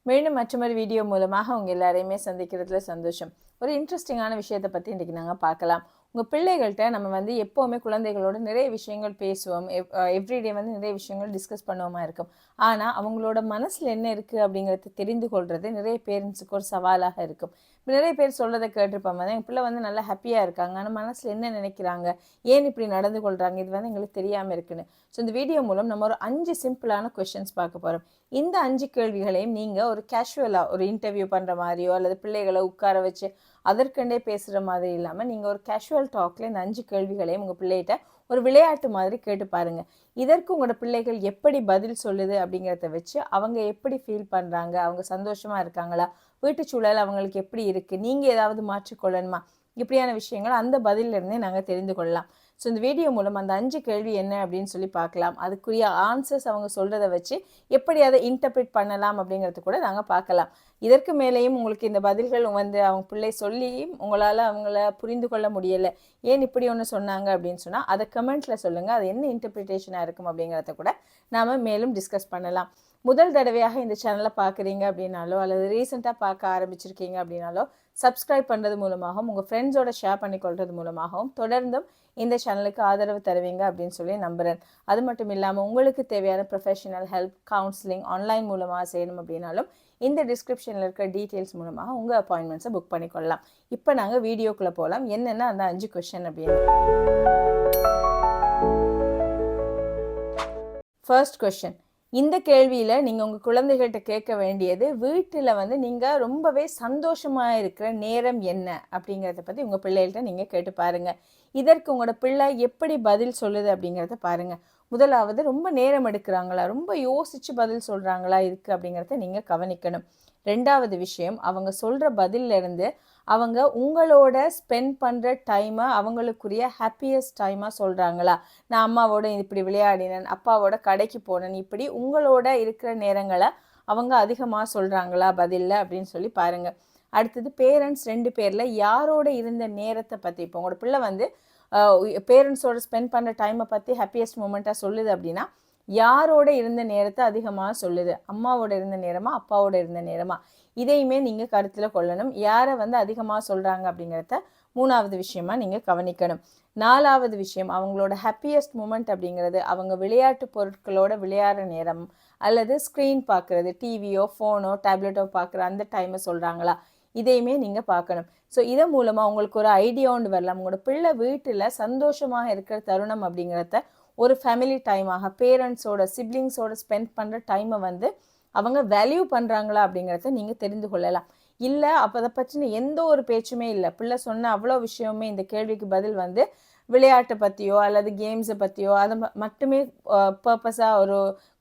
மீண்டும் மற்றொரு வீடியோ மூலமாக உங்கள் எல்லாரையுமே சந்திக்கிறதுல சந்தோஷம். ஒரு இன்ட்ரெஸ்டிங்கான விஷயத்தை பற்றி இன்றைக்கி நாங்கள் பார்க்கலாம். உங்கள் பிள்ளைகள்கிட்ட நம்ம வந்து எப்போவுமே குழந்தைகளோட நிறைய விஷயங்கள் பேசுவோம், எவ்ரிடே வந்து நிறைய விஷயங்கள் டிஸ்கஸ் பண்ணுவோமா இருக்கும். ஆனால் அவங்களோட மனசில் என்ன இருக்குது அப்படிங்கிறத தெரிந்து கொள்வது நிறைய பேரண்ட்ஸுக்கு ஒரு சவாலாக இருக்கும். நிறைய பேர் சொல்கிறத கேட்டிருப்பாங்க, எங்கள் பிள்ளை வந்து நல்லா ஹாப்பியாக இருக்காங்க, ஆனால் மனசில் என்ன நினைக்கிறாங்க, ஏன் இப்படி நடந்து கொள்கிறாங்க, இது வந்து எங்களுக்கு தெரியாமல் இருக்குன்னு. ஸோ இந்த வீடியோ மூலம் நம்ம ஒரு 5 சிம்பிளான கொஷின்ஸ் பார்க்க போகிறோம். இந்த 5 கேள்விகளையும் நீங்கள் ஒரு கேஷுவலாக ஒரு இன்டர்வியூ பண்ணுற மாதிரியோ அல்லது பிள்ளைகளை உட்கார வச்சு அதற்கண்டே பேசுகிற மாதிரி இல்லாமல் நீங்கள் ஒரு கேஷுவல் டாக்கில் இந்த 5 கேள்விகளையும் உங்கள் பிள்ளைகிட்ட ஒரு விளையாட்டு மாதிரி கேட்டு பாருங்கள். இதற்கு உங்களோட பிள்ளைகள் எப்படி பதில் சொல்லுது அப்படிங்கிறத வச்சு அவங்க எப்படி ஃபீல் பண்ணுறாங்க, அவங்க சந்தோஷமாக இருக்காங்களா, வீட்டு சூழல் அவங்களுக்கு எப்படி இருக்குது, நீங்கள் ஏதாவது மாற்றிக்கொள்ளணுமா, இப்படியான விஷயங்கள் அந்த பதிலிருந்தே நாங்கள் தெரிந்து கொள்ளலாம். ஸோ இந்த வீடியோ மூலம் அந்த 5 கேள்வி என்ன அப்படின்னு சொல்லி பார்க்கலாம். அதுக்குரிய ஆன்சர்ஸ் அவங்க சொல்கிறத வச்சு எப்படி அதை இன்டர்பிரேட் பண்ணலாம் அப்படிங்கிறது கூட நாங்கள் பார்க்கலாம். இதற்கு மேலேயும் உங்களுக்கு இந்த பதில்கள் வந்து அவங்க பிள்ளை சொல்லி உங்களால் அவங்கள புரிந்து கொள்ள முடியலை, ஏன் இப்படி ஒன்று சொன்னாங்க அப்படின்னு சொன்னால் அதை கமெண்ட்டில் சொல்லுங்கள். அது என்ன இன்டர்பிரிட்டேஷனாக இருக்கும் அப்படிங்கிறத கூட நாம் மேலும் டிஸ்கஸ் பண்ணலாம். முதல் தடவையாக இந்த சேனலை பார்க்குறீங்க அப்படின்னாலோ அல்லது ரீசெண்டாக பார்க்க ஆரம்பிச்சிருக்கீங்க அப்படின்னாலோ சப்ஸ்கிரைப் பண்ணுறது மூலமாகவும் உங்கள் ஃப்ரெண்ட்ஸோட ஷேர் பண்ணிக்கொள்வது மூலமாகவும் தொடர்ந்தும் இந்த சேனலுக்கு ஆதரவு தருவீங்க அப்படின்னு சொல்லி நம்புகிறேன். அது மட்டும் இல்லாமல் உங்களுக்கு தேவையான ப்ரொஃபஷனல் ஹெல்ப், கவுன்சிலிங் ஆன்லைன் மூலமாக செய்யணும் அப்படின்னாலும் இந்த டிஸ்கிரிப்ஷனில் இருக்க டீட்டெயில்ஸ் மூலமாக உங்கள் அப்பாயின்மெண்ட்ஸை புக் பண்ணிக்கொள்ளலாம். இப்போ நாங்கள் வீடியோக்குள்ளே போகலாம். என்னென்ன அந்த 5 கொஸ்டின் அப்படின்னு. First question. இந்த கேள்வியில் நீங்கள் உங்கள் குழந்தைகள்கிட்ட கேட்க வேண்டியது, வீட்டில் வந்து நீங்கள் ரொம்பவே சந்தோஷமாக இருக்கிற நேரம் என்ன அப்படிங்கிறத பற்றி உங்கள் பிள்ளைகள்கிட்ட நீங்கள் கேட்டு பாருங்கள். இதற்கு உங்களோட பிள்ளை எப்படி பதில் சொல்லுது அப்படிங்கிறத பாருங்கள். முதலாவது, ரொம்ப நேரம் எடுக்கிறாங்களா, ரொம்ப யோசித்து பதில் சொல்கிறாங்களா இதுக்கு அப்படிங்கிறத நீங்கள் கவனிக்கணும். ரெண்டாவது விஷயம், அவங்க சொல்கிற பதிலிருந்து அவங்க உங்களோட ஸ்பெண்ட் பண்ணுற டைமை அவங்களுக்குரிய ஹாப்பியஸ்ட் டைமாக சொல்கிறாங்களா. நான் அம்மாவோட இப்படி விளையாடினேன், அப்பாவோட கடைக்கு போனேன், இப்படி உங்களோட இருக்கிற நேரங்களை அவங்க அதிகமாக சொல்கிறாங்களா பதிலில் அப்படின்னு சொல்லி பாருங்கள். அடுத்தது, பேரண்ட்ஸ் 2 பேரில் யாரோட இருந்த நேரத்தை பற்றி, இப்போ உங்களோட பிள்ளை வந்து பேரண்ட்ஸோட ஸ்பெண்ட் பண்ணுற டைமை பற்றி ஹாப்பியஸ்ட் மூமெண்ட்டாக சொல்லுது அப்படின்னா யாரோட இருந்த நேரத்தை அதிகமாக சொல்லுது, அம்மாவோட இருந்த நேரமா அப்பாவோட இருந்த நேரமா, இதையுமே நீங்கள் கருத்தில் கொள்ளணும். யாரை வந்து அதிகமாக சொல்கிறாங்க அப்படிங்கிறத 3வது விஷயமா நீங்கள் கவனிக்கணும். 4வது விஷயம், அவங்களோட ஹாப்பியஸ்ட் மூமெண்ட் அப்படிங்கிறது அவங்க விளையாட்டு பொருட்களோட விளையாடுற நேரம் அல்லது ஸ்க்ரீன் பார்க்குறது, டிவியோ ஃபோனோ டேப்லெட்டோ பார்க்குற அந்த டைமை சொல்கிறாங்களா, இதையுமே நீங்கள் பார்க்கணும். ஸோ இதன் மூலமாக உங்களுக்கு ஒரு ஐடியா ஒன்று வரலாம். உங்களோட பிள்ளை வீட்டில் சந்தோஷமாக இருக்கிற தருணம் அப்படிங்கிறத ஒரு ஃபேமிலி டைமாக பேரண்ட்ஸோட சிப்ளிங்ஸோட ஸ்பெண்ட் பண்ணுற டைமை வந்து அவங்க வேல்யூ பண்ணுறாங்களா அப்படிங்கிறத நீங்கள் தெரிந்து கொள்ளலாம். இல்லை அப்போ அதை பற்றின எந்த ஒரு பேச்சுமே இல்லை, பிள்ளை சொன்ன அவ்வளோ விஷயமே இந்த கேள்விக்கு பதில் வந்து விளையாட்டை பற்றியோ அல்லது கேம்ஸை பற்றியோ அதை மட்டுமே பர்பஸாக ஒரு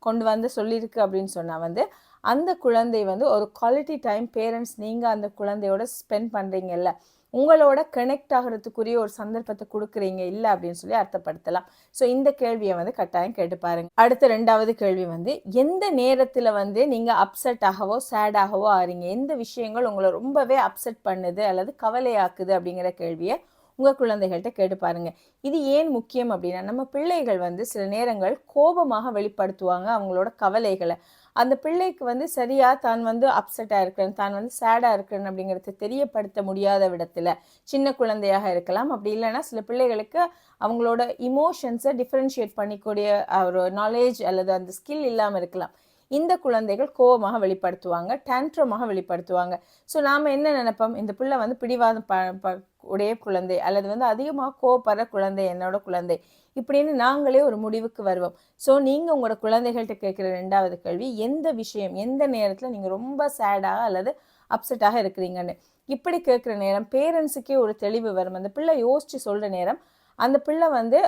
கொண்டு வந்து சொல்லியிருக்கு அப்படின்னு சொன்னால் வந்து அந்த குழந்தை வந்து ஒரு குவாலிட்டி டைம் பேரண்ட்ஸ் நீங்கள் அந்த குழந்தையோட ஸ்பெண்ட் பண்ணுறீங்கல்ல, உங்களோட கனெக்ட் ஆகிறதுக்குரிய ஒரு சந்தர்ப்பத்தை கொடுக்குறீங்க இல்லை அப்படின்னு சொல்லி அர்த்தப்படுத்தலாம். ஸோ இந்த கேள்வியை வந்து கட்டாயம் கேட்டு பாருங்க. அடுத்த 2வது கேள்வி வந்து, எந்த நேரத்தில் வந்து நீங்கள் அப்செட் ஆகவோ சேடாகவோ ஆறீங்க, எந்த விஷயங்கள் உங்களை ரொம்பவே அப்செட் பண்ணுது அல்லது கவலையாக்குது அப்படிங்கிற கேள்வியை உங்கள் குழந்தைகள்கிட்ட கேட்டு பாருங்கள். இது ஏன் முக்கியம் அப்படின்னா, நம்ம பிள்ளைகள் வந்து சில நேரங்கள் கோபமாக வெளிப்படுத்துவாங்க அவங்களோட கவலைகளை. அந்த பிள்ளைக்கு வந்து சரியாக தான் வந்து அப்செட்டாக இருக்கிறேன், தான் வந்து சேடாக இருக்கிறேன் அப்படிங்கிறத தெரியப்படுத்த முடியாத விடத்தில் சின்ன குழந்தையாக இருக்கலாம். அப்படி இல்லைன்னா சில பிள்ளைகளுக்கு அவங்களோட இமோஷன்ஸை டிஃப்ரென்ஷியேட் பண்ணிக்கூடிய ஒரு நாலேஜ் அல்லது அந்த ஸ்கில் இல்லாமல் இருக்கலாம். இந்த குழந்தைகள் கோபமாக வெளிப்படுத்துவாங்க, டேண்ட்ரமாக வெளிப்படுத்துவாங்க. ஸோ நாம் என்ன நினைப்போம், இந்த பிள்ளை வந்து பிடிவாதம் உடைய குழந்தை அல்லது வந்து அதிகமாக கோபப்படுற குழந்தை என்னோட குழந்தை இப்படின்னு நாங்களே ஒரு முடிவுக்கு வருவோம். ஸோ நீங்கள் உங்களோட குழந்தைகள்கிட்ட கேட்குற 2வது கேள்வி, எந்த விஷயம் எந்த நேரத்தில் நீங்கள் ரொம்ப சேடாக அல்லது அப்செட்டாக இருக்கிறீங்கன்னு. இப்படி கேட்குற நேரம் பேரண்ட்ஸுக்கே ஒரு தெளிவு வரும். அந்த பிள்ளை யோசித்து சொல்கிற நேரம் அந்த பிள்ளை வந்து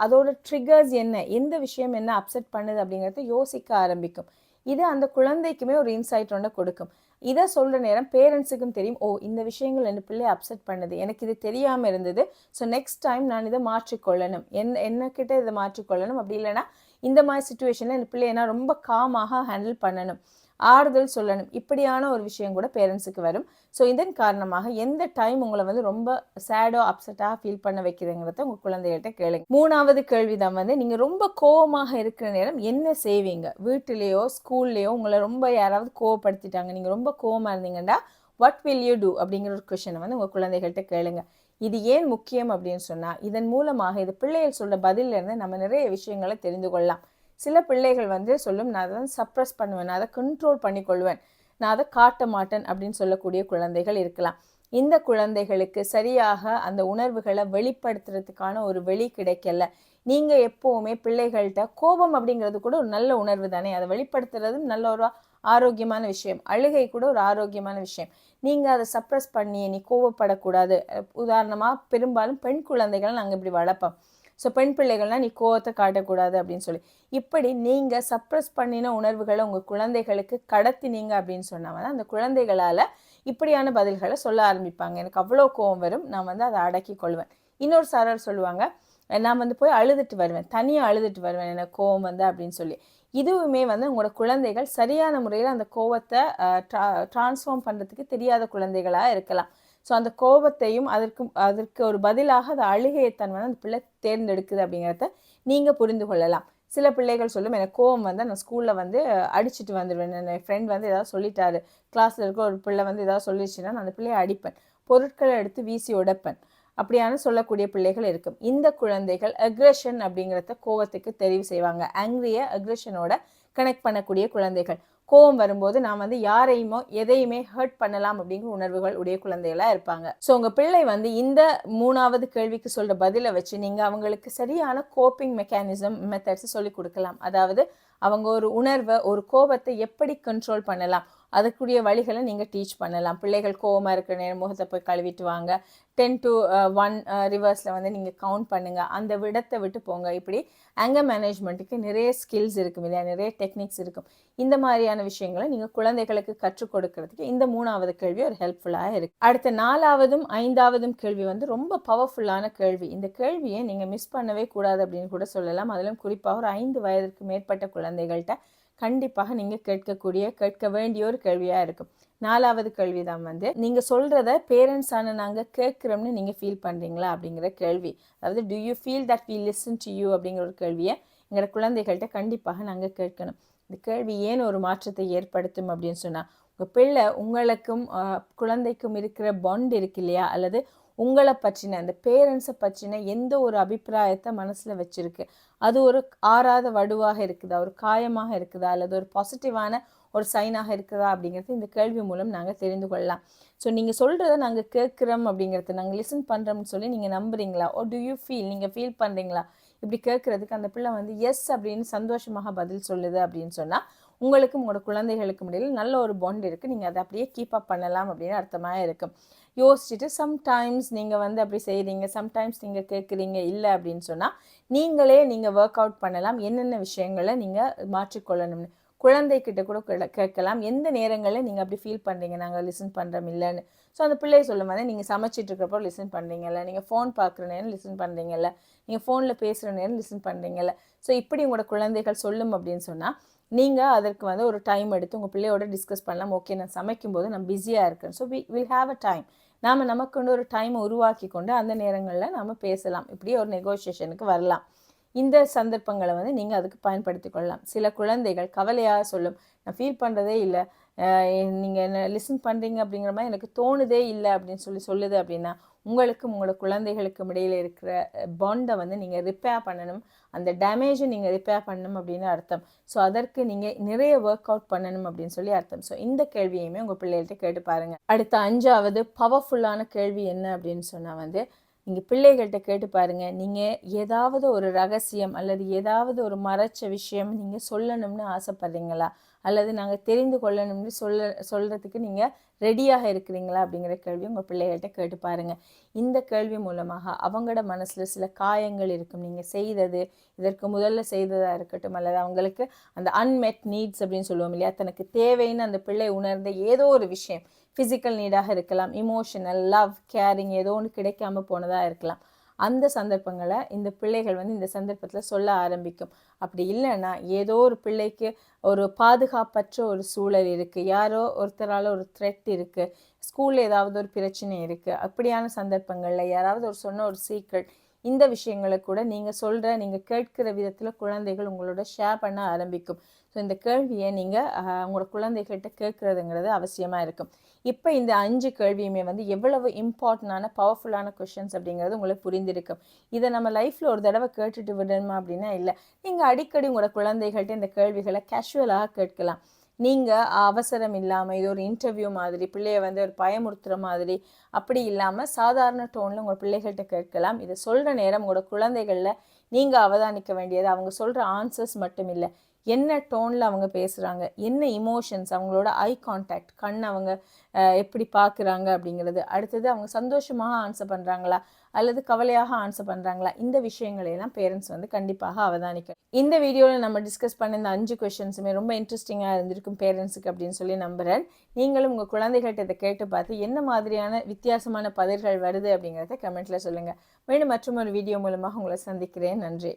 அதோட ட்ரிகர்ஸ் என்ன, எந்த விஷயம் என்ன அப்செட் பண்ணுது அப்படிங்கிறத யோசிக்க ஆரம்பிக்கும். இது அந்த குழந்தைக்குமே ஒரு இன்சைட் ஒன்று கொடுக்கும். இதை சொல்கிற நேரம் பேரண்ட்ஸுக்கும் தெரியும், ஓ இந்த விஷயங்கள் என் பிள்ளையை அப்செட் பண்ணுது, எனக்கு இது தெரியாமல் இருந்தது, ஸோ நெக்ஸ்ட் டைம் நான் இதை மாற்றிக்கொள்ளணும், என்னக்கிட்ட இதை மாற்றிக்கொள்ளணும், அப்படி இல்லைன்னா இந்த மாதிரி சுச்சுவேஷனில் என் பிள்ளையை நான் ரொம்ப காமாக ஹேண்டில் பண்ணணும் ஆறுதல் சொல்லணும். இப்படியான ஒரு விஷயம் கூட பேரண்ட்ஸுக்கு வரும். ஸோ இதன் காரணமாக எந்த டைம் உங்களை வந்து ரொம்ப சேடோ அப்செட்டாக ஃபீல் பண்ண வைக்கிறதுங்கிறத உங்கள் குழந்தைகள்கிட்ட கேளுங்க. 3வது கேள்வி தான் வந்து, நீங்கள் ரொம்ப கோவமாக இருக்கிற நேரம் என்ன செய்வீங்க? வீட்டிலேயோ ஸ்கூல்லையோ உங்களை ரொம்ப யாராவது கோவப்படுத்திட்டாங்க, நீங்கள் ரொம்ப கோவமாக இருந்தீங்கன்னா வாட் வில் யூ டூ அப்படிங்கிற ஒரு கொஷனை வந்து உங்கள் குழந்தைகள்கிட்ட கேளுங்க. இது ஏன் முக்கியம் அப்படின்னு சொன்னால், இதன் மூலமாக இது பிள்ளைகள் சொல்கிற பதிலிருந்து நம்ம நிறைய விஷயங்களை தெரிந்து கொள்ளலாம். சில பிள்ளைகள் வந்து சொல்லும், நான் அதை சப்ரஸ் பண்ணுவேன், நான் அதை கண்ட்ரோல் பண்ணிக்கொள்வேன், நான் அதை காட்ட மாட்டேன் அப்படின்னு சொல்லக்கூடிய குழந்தைகள் இருக்கலாம். இந்த குழந்தைகளுக்கு சரியாக அந்த உணர்வுகளை வெளிப்படுத்துறதுக்கான ஒரு வெளி கிடைக்கல. நீங்கள் எப்போவுமே பிள்ளைகள்கிட்ட கோபம் அப்படிங்கிறது கூட ஒரு நல்ல உணர்வு தானே, அதை வெளிப்படுத்துறதும் நல்ல ஒரு ஆரோக்கியமான விஷயம். அழுகை கூட ஒரு ஆரோக்கியமான விஷயம். நீங்கள் அதை சப்ரஸ் பண்ணி நீ கோவப்படக்கூடாது. உதாரணமாக பெரும்பாலும் பெண் குழந்தைகளை நாங்கள் இப்படி வளர்ப்போம். ஸோ பெண் பிள்ளைகள்னால் நீ கோவத்தை காட்டக்கூடாது அப்படின்னு சொல்லி, இப்படி நீங்கள் சப்ரஸ் பண்ணின உணர்வுகளை உங்கள் குழந்தைகளுக்கு கடத்தினீங்க அப்படின்னு சொன்னாங்கன்னா அந்த குழந்தைகளால் இப்படியான பதில்களை சொல்ல ஆரம்பிப்பாங்க. எனக்கு அவ்வளோ கோவம் வரும், நான் வந்து அதை அடக்கி கொள்வேன். இன்னொரு சாரர் சொல்லுவாங்க, நான் வந்து போய் அழுதுட்டு வருவேன், தனியாக அழுதுட்டு வருவேன் எனக்கு கோவம் வந்து அப்படின்னு சொல்லி. இதுவுமே வந்து உங்களோட குழந்தைகள் சரியான முறையில் அந்த கோவத்தை டிரான்ஸ்ஃபார்ம் பண்ணுறதுக்கு தெரியாத குழந்தைகளாக இருக்கலாம். ஸோ அந்த கோபத்தையும் அதற்கு ஒரு பதிலாக அது அழுகையைத்தான் வந்து அந்த பிள்ளை தேர்ந்தெடுக்குது அப்படிங்கிறத நீங்கள் புரிந்து கொள்ளலாம். சில பிள்ளைகள் சொல்லும், எனக்கு கோவம் வந்து நான் ஸ்கூலில் வந்து அடிச்சுட்டு வந்துடுவேன், என் ஃப்ரெண்ட் வந்து ஏதாவது சொல்லிட்டாரு, கிளாஸில் இருக்க ஒரு பிள்ளை வந்து ஏதாவது சொல்லிடுச்சுன்னா நான் அந்த பிள்ளையை அடிப்பேன், பொருட்களை எடுத்து வீசி உடைப்பேன் அப்படியான சொல்லக்கூடிய பிள்ளைகள் இருக்கும். இந்த குழந்தைகள் அக்ரெஷன் அப்படிங்கிறத கோவத்துக்கு தெரிவு செய்வாங்க. ஆங்க்ரியை அக்ரெஷனோட கனெக்ட் பண்ணக்கூடிய குழந்தைகள். கோவம் வரும்போது நான் வந்து யாரையுமோ எதையுமே ஹர்ட் பண்ணலாம் அப்படிங்கிற உணர்வுகள் உடைய குழந்தைகளாக இருப்பாங்க. ஸோ உங்கள் பிள்ளை வந்து இந்த 3வது கேள்விக்கு சொல்கிற பதிலை வச்சு நீங்கள் அவங்களுக்கு சரியான கோப்பிங் மெத்தட்ஸ் சொல்லி கொடுக்கலாம். அதாவது அவங்க ஒரு உணர்வை, ஒரு கோபத்தை எப்படி கண்ட்ரோல் பண்ணலாம், அதுக்குரிய வழிகளை நீங்கள் டீச் பண்ணலாம். பிள்ளைகள் கோவமாக இருக்கிற நேரம் முகத்தை போய் கழுவிட்டு வாங்க, 10 to 1 ரிவர்ஸில் வந்து நீங்கள் கவுண்ட் பண்ணுங்கள், அந்த விடத்தை விட்டு போங்க. இப்படி ஆங்கர் மேனேஜ்மெண்ட்டுக்கு நிறைய ஸ்கில்ஸ் இருக்கும் இல்லையா, நிறைய டெக்னிக்ஸ் இருக்கும். இந்த மாதிரியான விஷயங்களை நீங்கள் குழந்தைகளுக்கு கற்றுக் கொடுக்கறதுக்கு இந்த 3வது கேள்வி ஒரு ஹெல்ப்ஃபுல்லாக இருக்குது. அடுத்த 4வதும் 5வதும் கேள்வி வந்து ரொம்ப பவர்ஃபுல்லான கேள்வி. இந்த கேள்வியை நீங்கள் மிஸ் பண்ணவே கூடாது அப்படின்னு கூட சொல்லலாம். அதிலும் குறிப்பாக ஒரு 5 வயதிற்கு மேற்பட்ட குழந்தைகள்கிட்ட கண்டிப்பாக நீங்கள் கேட்க வேண்டிய ஒரு கேள்வியாக இருக்கும். 4வது கேள்வி தான் வந்து, நீங்கள் சொல்கிறத பேரண்ட்ஸான நாங்கள் கேட்குறோம்னு நீங்கள் ஃபீல் பண்ணுறீங்களா அப்படிங்கிற கேள்வி. அதாவது do you feel that we listen to you அப்படிங்கிற ஒரு கேள்வியை எங்களோட குழந்தைகள்கிட்ட கண்டிப்பாக நாங்கள் கேட்கணும். இந்த கேள்வி ஏன் ஒரு மாற்றத்தை ஏற்படுத்தும் அப்படின்னு சொன்னால், உங்கள் பிள்ளை உங்களுக்கும் குழந்தைக்கும் இருக்கிற பாண்ட் இருக்கு இல்லையா, அல்லது உங்களை பற்றின அந்த பேரண்ட்ஸை பற்றின எந்த ஒரு அபிப்பிராயத்தை மனசில் வச்சுருக்கு, அது ஒரு ஆறாத வடுவாக இருக்குதா, ஒரு காயமாக இருக்குதா, அல்லது ஒரு பாசிட்டிவான ஒரு சைனாக இருக்குதா அப்படிங்கிறது இந்த கேள்வி மூலம் நாங்கள் தெரிந்து கொள்ளலாம். ஸோ நீங்கள் சொல்கிறத நாங்கள் கேட்குறோம் அப்படிங்கிறது, நாங்கள் லிசன் பண்ணுறோம்னு சொல்லி நீங்கள் நம்புறீங்களா, ஓ டு யூ ஃபீல், நீங்கள் ஃபீல் பண்ணுறீங்களா, இப்படி கேட்குறதுக்கு அந்த பிள்ளை வந்து எஸ் அப்படின்னு சந்தோஷமாக பதில் சொல்லுது அப்படின்னு சொன்னால் உங்களுக்கும் உங்களோட குழந்தைகளுக்கும் இடையில் நல்ல ஒரு பாண்ட் இருக்குது. நீங்கள் அதை அப்படியே கீப் அப் பண்ணலாம் அப்படின்னு அர்த்தமாக இருக்கும். யோசிச்சுட்டு சம்டைம்ஸ் நீங்கள் வந்து அப்படி செய்கிறீங்க, சம்டைம்ஸ் நீங்கள் கேட்குறீங்க இல்லை அப்படின்னு சொன்னால் நீங்கள் ஒர்க் அவுட் பண்ணலாம். என்னென்ன விஷயங்களை நீங்கள் மாற்றிக்கொள்ளணும்னு குழந்தைக்கிட்ட கூட கேட்கலாம். எந்த நேரங்களில் நீங்கள் அப்படி ஃபீல் பண்ணுறீங்க, நாங்கள் லிசன் பண்ணுறோம் இல்லைன்னு. ஸோ அந்த பிள்ளையை சொல்லும் போது, நீங்கள் சமைச்சிட்டு இருக்கிறப்போ லிசன் பண்ணுறீங்கல்ல, நீங்கள் ஃபோன் பார்க்குற நேரம் லிசன் பண்ணுறீங்கல்ல, நீங்கள் ஃபோனில் பேசுகிற நேரம் லிசன் பண்ணுறீங்கல்ல. ஸோ இப்படி உங்களோட குழந்தைகள் சொல்லும் அப்படின்னு சொன்னால் நீங்கள் அதற்கு வந்து ஒரு டைம் எடுத்து உங்கள் பிள்ளையோட டிஸ்கஸ் பண்ணலாம். ஓகே, நான் சமைக்கும்போது நான் பிஸியாக இருக்கேன், so will have a time. நமக்கு ஒரு டைமை உருவாக்கி கொண்டு அந்த நேரங்களில் நாம் பேசலாம். இப்படியே ஒரு நெகோசியேஷனுக்கு வரலாம். இந்த சந்தர்ப்பங்களை வந்து நீங்கள் அதுக்கு பயன்படுத்தி கொள்ளலாம். சில குழந்தைகள் கவலையாக சொல்லும், நான் ஃபீல் பண்ணுறதே இல்லை, நீங்கள் என்ன லிசன் பண்ணுறீங்க அப்படிங்கிற மாதிரி எனக்கு தோணுதே இல்லை அப்படின்னு சொல்லுது அப்படின்னா உங்களுக்கும் உங்களோட குழந்தைகளுக்கும் இடையில் இருக்கிற பாண்டை வந்து நீங்கள் ரிப்பேர் பண்ணணும், அந்த டேமேஜை நீங்கள் ரிப்பேர் பண்ணணும் அப்படின்னு அர்த்தம். ஸோ அதற்கு நீங்கள் நிறைய ஒர்க் அவுட் பண்ணணும் அப்படின்னு சொல்லி அர்த்தம். ஸோ இந்த கேள்வியுமே உங்கள் பிள்ளைகள்கிட்ட கேட்டு பாருங்கள். அடுத்த 5வது பவர்ஃபுல்லான கேள்வி என்ன அப்படின்னு சொன்னால் வந்து, நீங்கள் பிள்ளைகள்கிட்ட கேட்டு பாருங்கள், நீங்கள் ஏதாவது ஒரு ரகசியம் அல்லது ஏதாவது ஒரு மறைச்ச விஷயம் நீங்கள் சொல்லணும்னு ஆசைப்படுறீங்களா, அல்லது நாங்கள் தெரிந்து கொள்ளணும்னு சொல்கிறதுக்கு நீங்கள் ரெடியாக இருக்கிறீங்களா அப்படிங்கிற கேள்வி உங்கள் பிள்ளைகள்கிட்ட கேட்டு பாருங்கள். இந்த கேள்வி மூலமாக அவங்களோட மனசில் சில காயங்கள் இருக்கும், நீங்கள் செய்தது இதற்கு முதல்ல செய்ததாக இருக்கட்டும், அல்லது அவங்களுக்கு அந்த அன்மெட் நீட்ஸ் அப்படின்னு சொல்லுவோம் இல்லையா, தனக்கு தேவைன்னு அந்த பிள்ளை உணர்ந்த ஏதோ ஒரு விஷயம், ஃபிசிக்கல் நீடாக இருக்கலாம், இமோஷனல் லவ் கேரிங் ஏதோ ஒன்று கிடைக்காம போனதாக இருக்கலாம். அந்த சந்தர்ப்பங்களை இந்த பிள்ளைகள் வந்து இந்த சந்தர்ப்பத்தில் சொல்ல ஆரம்பிக்கும். அப்படி இல்லைன்னா ஏதோ ஒரு பிள்ளைக்கு ஒரு பாதுகாப்பற்ற ஒரு சூழல் இருக்குது, யாரோ ஒருத்தரால் ஒரு த்ரெட் இருக்குது, ஸ்கூலில் ஏதாவது ஒரு பிரச்சனை இருக்குது, அப்படியான சந்தர்ப்பங்களில் யாராவது ஒரு சொன்ன ஒரு சீக்ரெட், இந்த விஷயங்களை கூட நீங்கள் கேட்கிற விதத்தில் குழந்தைகள் உங்களோட ஷேர் பண்ண ஆரம்பிக்கும். ஸோ இந்த கேள்வியை நீங்கள் உங்களோட குழந்தைகள்கிட்ட கேட்குறதுங்கிறது அவசியமாக இருக்கும். இப்போ இந்த 5 கேள்வியுமே வந்து எவ்வளவு இம்பார்ட்டண்டான பவர்ஃபுல்லான கொஷின்ஸ் அப்படிங்கிறது உங்களுக்கு புரிந்திருக்கும். இதை நம்ம லைஃப்பில் ஒரு தடவை கேட்டுட்டு விடணுமா அப்படின்னா இல்லை, நீங்கள் அடிக்கடி உங்களோட குழந்தைகள்கிட்ட இந்த கேள்விகளை கேஷுவலாக கேட்கலாம். நீங்கள் அவசரம் இல்லாமல் இது ஒரு இன்டர்வியூ மாதிரி, பிள்ளைய வந்து ஒரு பயமுறுத்துகிற மாதிரி அப்படி இல்லாமல் சாதாரண டோனில் உங்கள் பிள்ளைகள்கிட்ட கேட்கலாம். இதை சொல்கிற நேரம் உங்களோட குழந்தைகளில் நீங்கள் அவதானிக்க வேண்டியது அவங்க சொல்கிற ஆன்சர்ஸ் மட்டும் இல்லை, என்ன டோனில் அவங்க பேசுகிறாங்க, என்ன இமோஷன்ஸ், அவங்களோட ஐ கான்டாக்ட், கண் அவங்க எப்படி பார்க்குறாங்க அப்படிங்கிறது, அடுத்தது அவங்க சந்தோஷமாக ஆன்சர் பண்ணுறாங்களா அல்லது கவலையாக ஆன்சர் பண்ணுறாங்களா, இந்த விஷயங்களையெல்லாம் பேரண்ட்ஸ் வந்து கண்டிப்பாக அவதானிக்க. இந்த வீடியோவில் நம்ம டிஸ்கஸ் பண்ண இந்த 5 கொஷின்ஸுமே ரொம்ப இன்ட்ரெஸ்டிங்காக இருந்திருக்கும் பேரண்ட்ஸுக்கு அப்படின்னு சொல்லி நம்புகிறேன். நீங்களும் உங்கள் குழந்தைகள்கிட்ட இதை கேட்டு பார்த்து என்ன மாதிரியான வித்தியாசமான பதில்கள் வருது அப்படிங்கிறத கமெண்ட்டில் சொல்லுங்கள். மீண்டும் மற்றும் ஒரு வீடியோ மூலமாக உங்களை சந்திக்கிறேன். நன்றி.